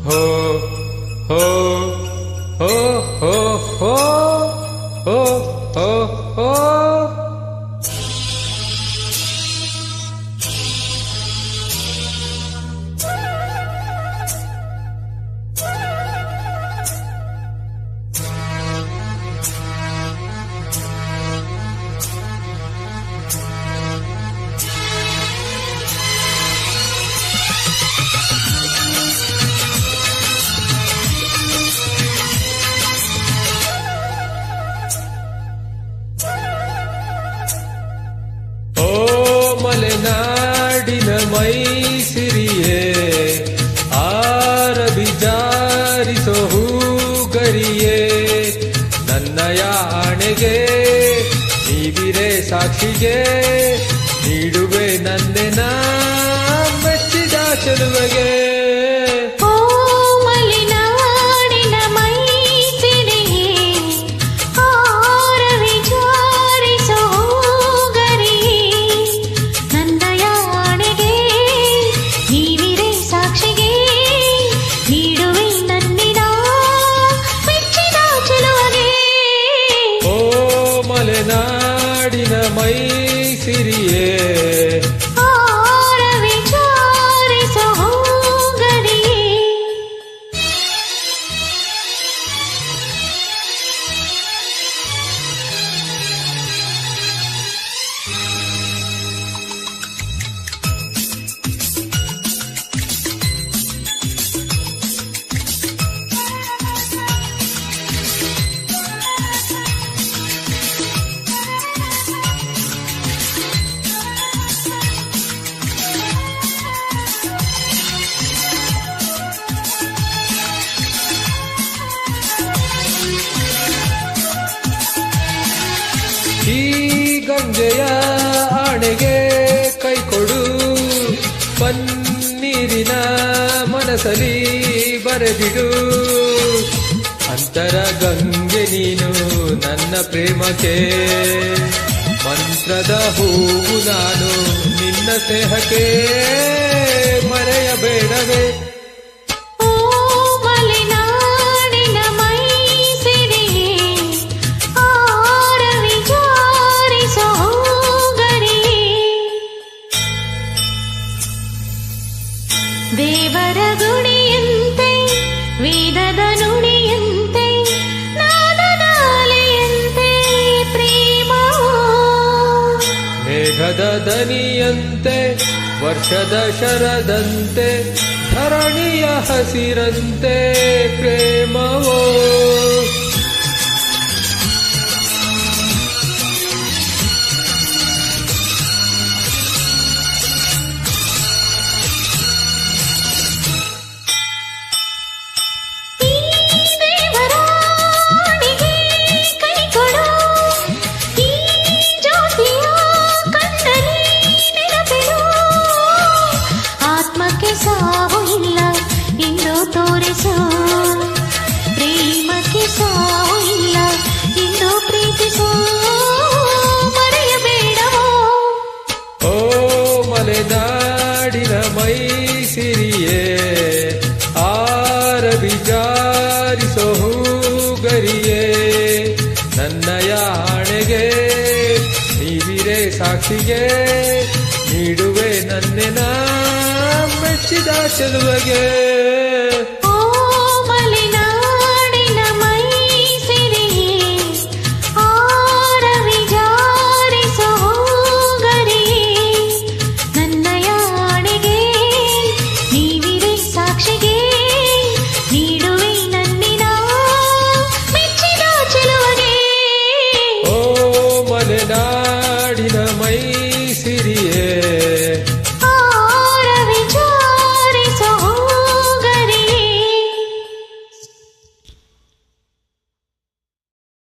ಹೋ ಹೋ ಹೋ ಹೋ ಹೋ ಹೋ ಹೋ ಹೋ ಮಲೆನಾಡಿನ ಮೈಸಿರಿಯೇ ಆರವಿ ಜಾರಿಸೋ ಹೂಗರಿಯೇ ನನ್ನಯ ಆಣೆಗೆ ನೀವಿರೇ ಸಾಕ್ಷಿಗೆ ನೀಡುವೆ ನನ್ನೆನ ಮೆಚ್ಚಿದ ಚೆಲುವೆಗೆ ಮಲೆನಾಡಿನ ಮೈಸಿರಿಯೇ ವಿಚಾರಿಸೋ ಗರಿಯೇ ಈ ಗಂಗೆಯ ಆಣೆಗೆ ಕೈ ಕೊಡು ಪನ್ನೀರಿನ ಮನಸಲಿ ಬರೆದಿಡು ಅಂತರ ಗಂಗೆ ನೀನು ನನ್ನ ಪ್ರೇಮಕ್ಕೆ ಮಂತ್ರದ ಹೂವು ನಾನು ನಿನ್ನ ಸ್ನೇಹಕ್ಕೆ ಮರೆಯಬೇಡವೇ ದೇವರ ಗುಡಿಯಂತೆ ವೇದದ ನುಡಿಯಂತೆ ನಾದನಾಲೆಯಂತೆ ಪ್ರೇಮ ಮೇಘದ ದನಿಯಂತೆ ವರ್ಷದ ಶರದಂತೆ ಧರಣಿಯ ಹಸಿರಂತೆ ಪ್ರೇಮವೋ ಸಾವು ಇಲ್ಲ ಎಂದು ತೋರಿಸು ಪ್ರೇಮಕ್ಕೆ ಸಾವು ಇಲ್ಲ ಎಂದು ಪ್ರೀತಿಸು ಮರೆಯಬೇಡವೋ ಓ ಮಲೆನಾಡಿನ ಮೈಸಿರಿಯೇ ಆರವಿ ಜಾರಿಸೋ ಹೂಗರಿಯೇ ನನ್ನಯ ಆಣೆಗೆ ನೀವಿರೇ ಸಾಕ್ಷಿಗೆ ನೀಡುವೆ ನನ್ನೆನ ಮೆಚ್ಚಿದ ಚೆಲುವೆಗೆ